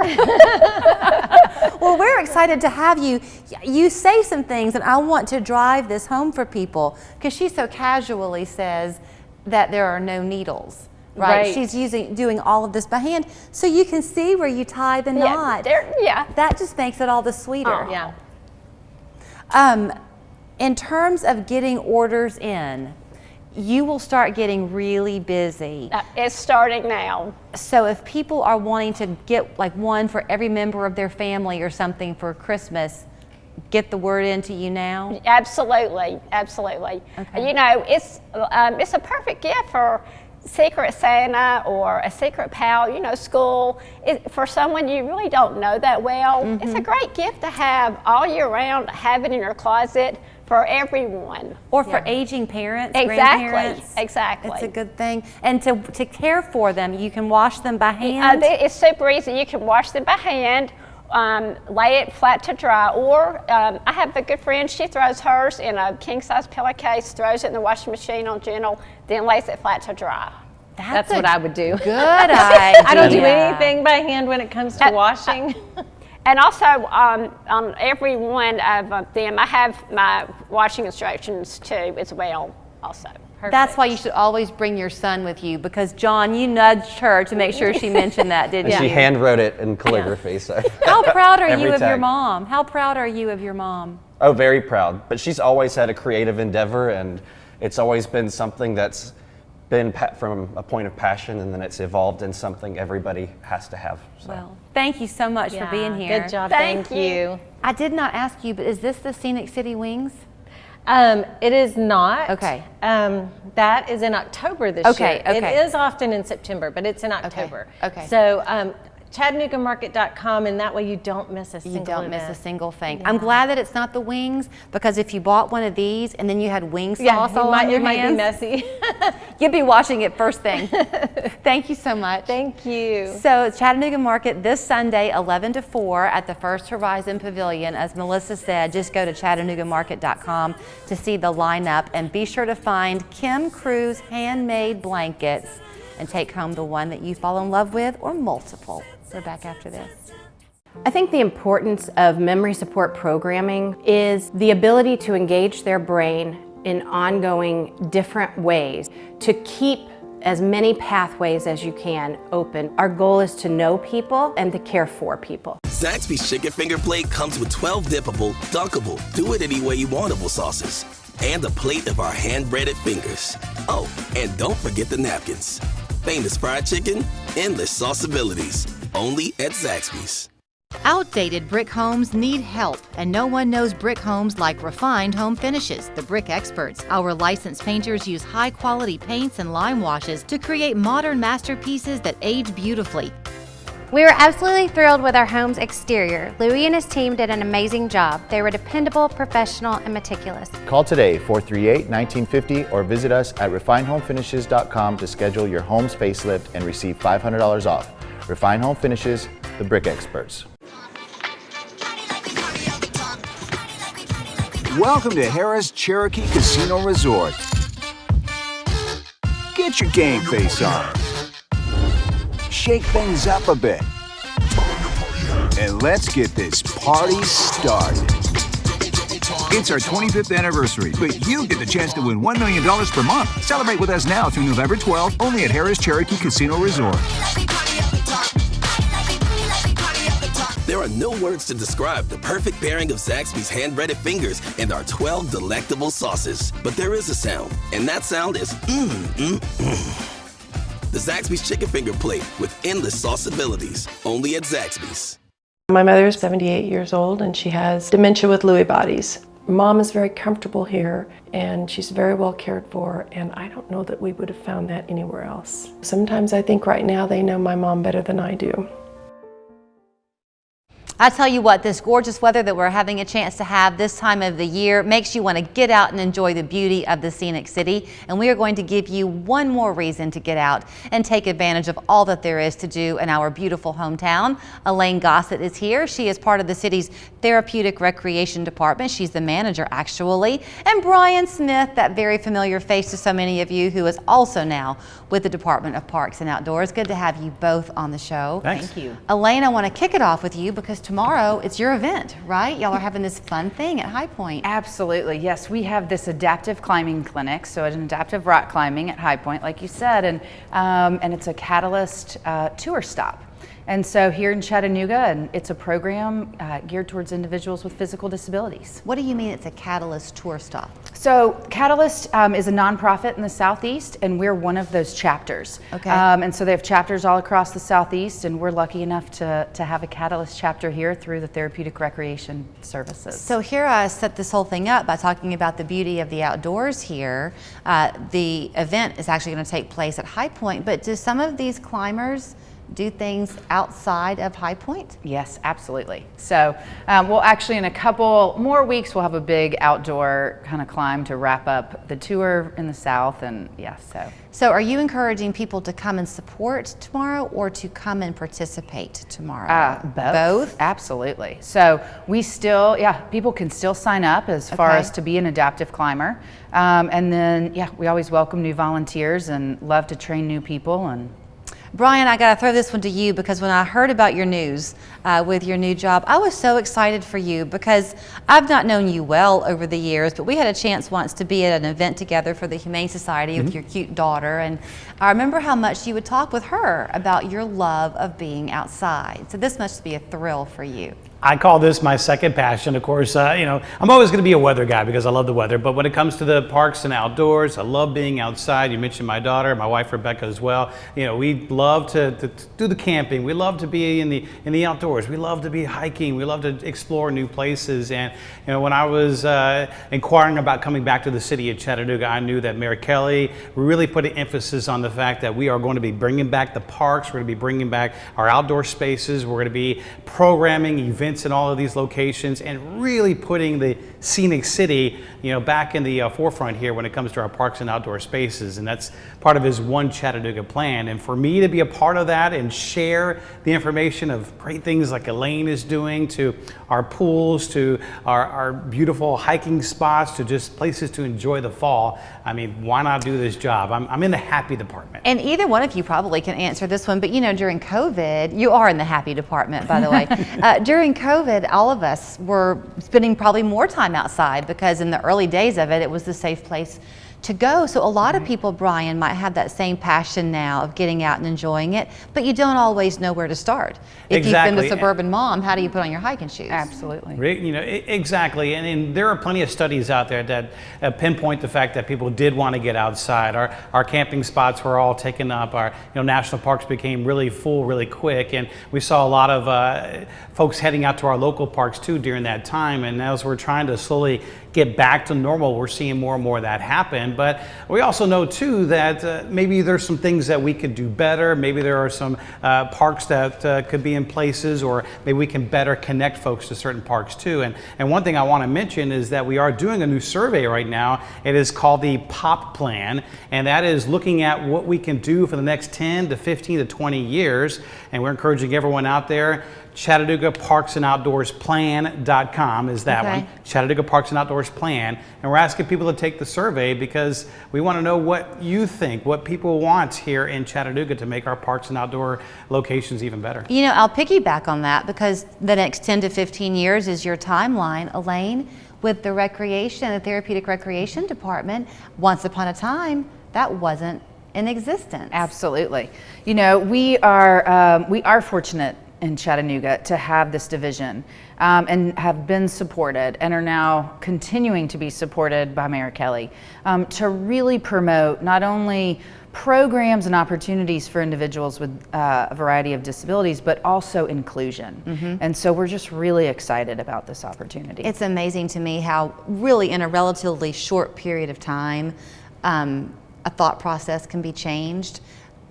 Well, we're excited to have you. You say some things, and I want to drive this home for people because she so casually says that there are no needles. Right. She's doing all of this by hand, so you can see where you tie the knot. That just makes it all the sweeter. Yeah. In terms of getting orders in, you will start getting really busy. It's starting now. So if people are wanting to get like one for every member of their family or something for Christmas, get the word into you now? Absolutely, absolutely. Okay. You know, it's a perfect gift for Secret Santa or a secret pal, you know, school. For someone you really don't know that well, it's a great gift to have all year round, have it in your closet for everyone. Or for aging parents, grandparents. Exactly. It's a good thing. And to care for them, you can wash them by hand? It's super easy. You can wash them by hand, lay it flat to dry, or I have a good friend, she throws hers in a king-size pillowcase, throws it in the washing machine on gentle, then lays it flat to dry. That's what I would do. Good idea. I don't do anything by hand when it comes to washing. And also, on every one of them, I have my washing instructions too, as well, also. Perfect. That's why you should always bring your son with you, because John, you nudged her to make sure she mentioned that, didn't you? She hand wrote it in calligraphy. So. How proud are you of your mom? How proud are you of your mom? Oh, very proud. But she's always had a creative endeavor, and it's always been something that's been from a point of passion, and then it's evolved in something everybody has to have. So. Well, thank you so much for being here. Good job. Thank you. I did not ask you, but is this the Scenic City Wings? It is not. Okay. That is in October this year. It is often in September, but it's in October. Okay. So ChattanoogaMarket.com, and that way you don't miss a single You don't event. miss a single thing. Yeah. I'm glad that it's not the wings, because if you bought one of these and then you had wing sauce all on your hands, it might be messy. You'd be washing it first thing. Thank you so much. Thank you. So Chattanooga Market this Sunday, 11 to 4 at the First Horizon Pavilion. As Melissa said, just go to ChattanoogaMarket.com to see the lineup, and be sure to find Kim Crew's handmade blankets and take home the one that you fall in love with, or multiple. We're back after this. I think the importance of memory support programming is the ability to engage their brain in ongoing different ways to keep as many pathways as you can open. Our goal is to know people and to care for people. Zaxby's Chicken Finger Plate comes with 12 dippable, dunkable, do it any way you wantable sauces, and a plate of our hand-breaded fingers. Oh, and don't forget the napkins. Famous fried chicken, endless sauceabilities. Only at Zaxby's. Outdated brick homes need help, and no one knows brick homes like Refined Home Finishes, the brick experts. Our licensed painters use high-quality paints and lime washes to create modern masterpieces that age beautifully. We were absolutely thrilled with our home's exterior. Louis and his team did an amazing job. They were dependable, professional, and meticulous. Call today, 438-1950, or visit us at refinedhomefinishes.com to schedule your home's facelift and receive $500 off. Refined Home Finishes, the brick experts. Welcome to Harrah's Cherokee Casino Resort. Get your game face on. Shake things up a bit. And let's get this party started. It's our 25th anniversary, but you get the chance to win $1 million per month. Celebrate with us now through November 12th, only at Harrah's Cherokee Casino Resort. There are no words to describe the perfect pairing of Zaxby's hand-breaded fingers and our 12 delectable sauces. But there is a sound, and that sound is The Zaxby's Chicken Finger Plate with endless sauce abilities, only at Zaxby's. My mother is 78 years old, and she has dementia with Lewy bodies. Mom is very comfortable here, and she's very well cared for, and I don't know that we would have found that anywhere else. Sometimes I think right now they know my mom better than I do. I tell you what, this gorgeous weather that we're having a chance to have this time of the year makes you want to get out and enjoy the beauty of the scenic city. And we are going to give you one more reason to get out and take advantage of all that there is to do in our beautiful hometown. Elaine Gossett is here. She is part of the city's therapeutic recreation department. She's the manager, actually. And Brian Smith, that very familiar face to so many of you, who is also now with the Department of Parks and Outdoors. Good to have you both on the show. Thanks. Thank you. Elaine, I want to kick it off with you because tomorrow it's your event, right? Y'all are having this fun thing at High Point. Absolutely, yes. We have this adaptive climbing clinic, so an adaptive rock climbing at High Point, like you said, and it's a Catalyst tour stop. And so here in Chattanooga, and it's a program geared towards individuals with physical disabilities. What do you mean it's a Catalyst tour stop? So Catalyst is a nonprofit in the Southeast, and we're one of those chapters. Okay. And so they have chapters all across the Southeast, and we're lucky enough to have a Catalyst chapter here through the Therapeutic Recreation Services. So here I set this whole thing up by talking about the beauty of the outdoors here. The event is actually going to take place at High Point, but do some of these climbers do things outside of High Point? Yes, absolutely. So we'll actually, in a couple more weeks, we'll have a big outdoor kind of climb to wrap up the tour in the South, and yes, So are you encouraging people to come and support tomorrow or to come and participate tomorrow? Both. Absolutely. So we still, people can still sign up as far as to be an adaptive climber. And then, we always welcome new volunteers and love to train new people. And Brian, I got to throw this one to you because when I heard about your news with your new job, I was so excited for you because I've not known you well over the years, but we had a chance once to be at an event together for the Humane Society with your cute daughter, and I remember how much you would talk with her about your love of being outside. So this must be a thrill for you. I call this my second passion. Of course, I'm always going to be a weather guy because I love the weather. But when it comes to the parks and outdoors, I love being outside. You mentioned my daughter, my wife Rebecca as well. We love to do the camping. We love to be in the outdoors. We love to be hiking. We love to explore new places. And when I was inquiring about coming back to the city of Chattanooga, I knew that Mayor Kelly really put an emphasis on the fact that we are going to be bringing back the parks. We're going to be bringing back our outdoor spaces. We're going to be programming events in all of these locations and really putting the scenic city, back in the forefront here when it comes to our parks and outdoor spaces. And that's part of his One Chattanooga plan. And for me to be a part of that and share the information of great things like Elaine is doing, to our pools, to our beautiful hiking spots, to just places to enjoy the fall, I mean, why not do this job? I'm in the happy department. And either one of you probably can answer this one, but during COVID, you are in the happy department, by the way. During COVID, all of us were spending probably more time outside because in the early days of it, it was the safe place to go. So a lot of people, Brian, might have that same passion now of getting out and enjoying it, but you don't always know where to start. If you've been a suburban mom, how do you put on your hiking shoes? Absolutely. Exactly. And there are plenty of studies out there that pinpoint the fact that people did want to get outside. Our camping spots were all taken up. Our national parks became really full really quick, and we saw a lot of folks heading out to our local parks too during that time. And as we're trying to slowly get back to normal, we're seeing more and more of that happen. But we also know too that maybe there's some things that we could do better. Maybe there are some parks that could be in places, or maybe we can better connect folks to certain parks too. And one thing I want to mention is that we are doing a new survey right now. It is called the POP Plan, and that is looking at what we can do for the next 10 to 15 to 20 years. And we're encouraging everyone out there. Chattanooga Parks and Outdoors Plan.com is that one. Chattanooga Parks and Outdoors Plan. And we're asking people to take the survey because we want to know what you think, what people want here in Chattanooga to make our parks and outdoor locations even better. I'll piggyback on that because the next 10 to 15 years is your timeline, Elaine, with the therapeutic recreation department. Once upon a time, that wasn't in existence. Absolutely. We are fortunate in Chattanooga to have this division and have been supported and are now continuing to be supported by Mayor Kelly to really promote not only programs and opportunities for individuals with a variety of disabilities, but also inclusion. And so we're just really excited about this opportunity. It's amazing to me how really in a relatively short period of time a thought process can be changed.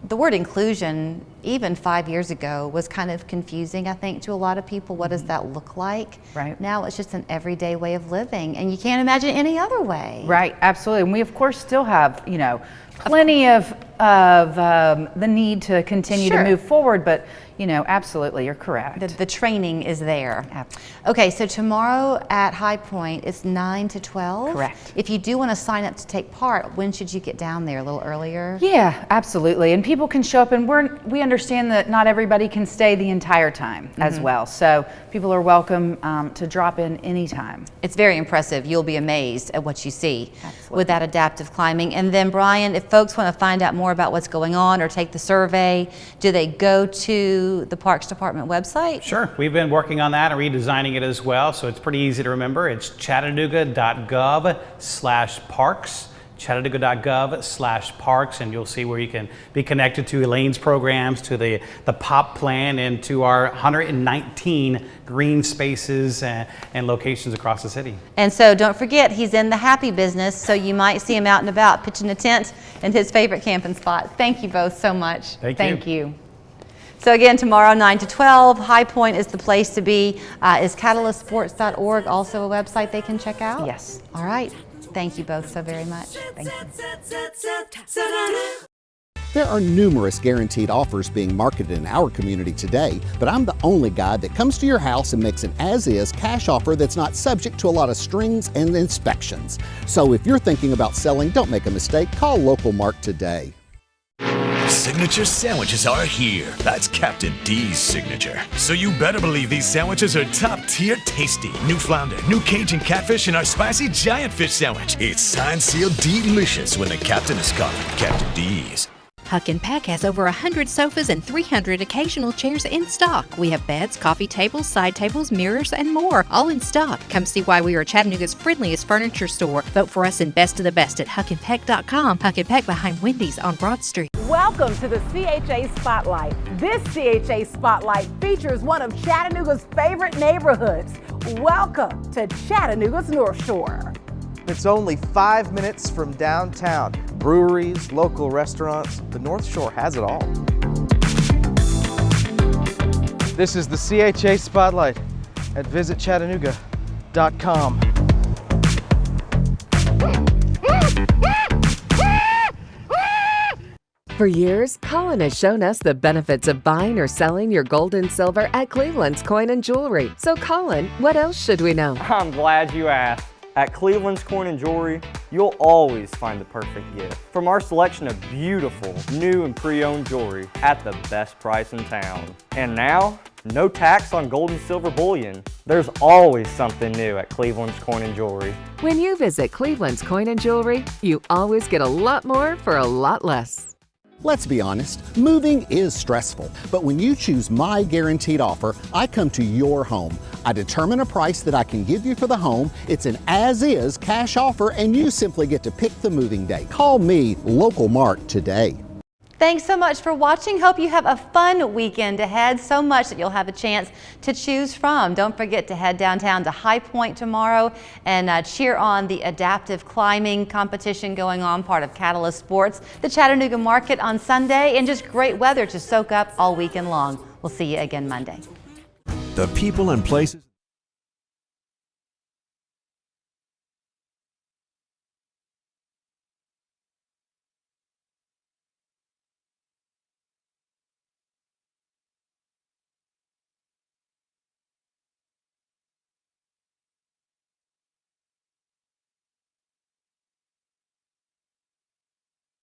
the word inclusion, even 5 years ago, was kind of confusing, I think, to a lot of people. What does that look like? Right. Now it's just an everyday way of living, and you can't imagine any other way. Right, absolutely. And we, of course, still have, you know, plenty of the need to continue to move forward, but you know, absolutely, you're correct. The training is there. Okay, so tomorrow at High Point, it's 9 to 12? Correct. If you do want to sign up to take part, when should you get down there? A little earlier? Yeah, absolutely. And people can show up, and we understand that not everybody can stay the entire time as well. So people are welcome to drop in anytime. It's very impressive. You'll be amazed at what you see with that adaptive climbing. And then, Brian, if folks want to find out more about what's going on or take the survey, do they go to the Parks Department website? Sure. We've been working on that and redesigning it as well, so it's pretty easy to remember. It's chattanooga.gov/parks. chattanooga.gov/parks, and you'll see where you can be connected to Elaine's programs, to the POP plan, and to our 119 green spaces and locations across the city. And so don't forget, he's in the happy business, so you might see him out and about pitching a tent in his favorite camping spot. Thank you both so much. Thank you. So again, tomorrow 9 to 12, High Point is the place to be. Is catalystsports.org also a website they can check out? Yes. All right. Thank you both so very much. Thank you. There are numerous guaranteed offers being marketed in our community today, but I'm the only guy that comes to your house and makes an as-is cash offer that's not subject to a lot of strings and inspections. So if you're thinking about selling, don't make a mistake. Call Local Mark today. Signature sandwiches are here. That's Captain D's signature. So you better believe these sandwiches are top tier tasty. New flounder, new Cajun catfish, and our spicy giant fish sandwich. It's signed, sealed, delicious when the captain is calling. Captain D's. Hickory has over 100 sofas and 300 occasional chairs in stock. We have beds, coffee tables, side tables, mirrors, and more, all in stock. Come see why we are Chattanooga's friendliest furniture store. Vote for us in Best of the Best at huckandpeck.com. Huck and Peck behind Wendy's on Broad Street. Welcome to the CHA Spotlight. This CHA Spotlight features one of Chattanooga's favorite neighborhoods. Welcome to Chattanooga's North Shore. It's only 5 minutes from downtown. Breweries, local restaurants, the North Shore has it all. This is the CHA Spotlight at visitchattanooga.com. For years, Colin has shown us the benefits of buying or selling your gold and silver at Cleveland's Coin and Jewelry. So Colin, what else should we know? I'm glad you asked. At Cleveland's Coin and Jewelry, you'll always find the perfect gift. From our selection of beautiful, new and pre-owned jewelry at the best price in town. And now, no tax on gold and silver bullion. There's always something new at Cleveland's Coin and Jewelry. When you visit Cleveland's Coin and Jewelry, you always get a lot more for a lot less. Let's be honest, moving is stressful, but when you choose my guaranteed offer, I come to your home. I determine a price that I can give you for the home. It's an as-is cash offer, and you simply get to pick the moving date. Call me, Local Mark, today. Thanks so much for watching. Hope you have a fun weekend ahead, so much that you'll have a chance to choose from. Don't forget to head downtown to High Point tomorrow and cheer on the adaptive climbing competition going on, part of Catalyst Sports, the Chattanooga Market on Sunday, and just great weather to soak up all weekend long. We'll see you again Monday. The people and places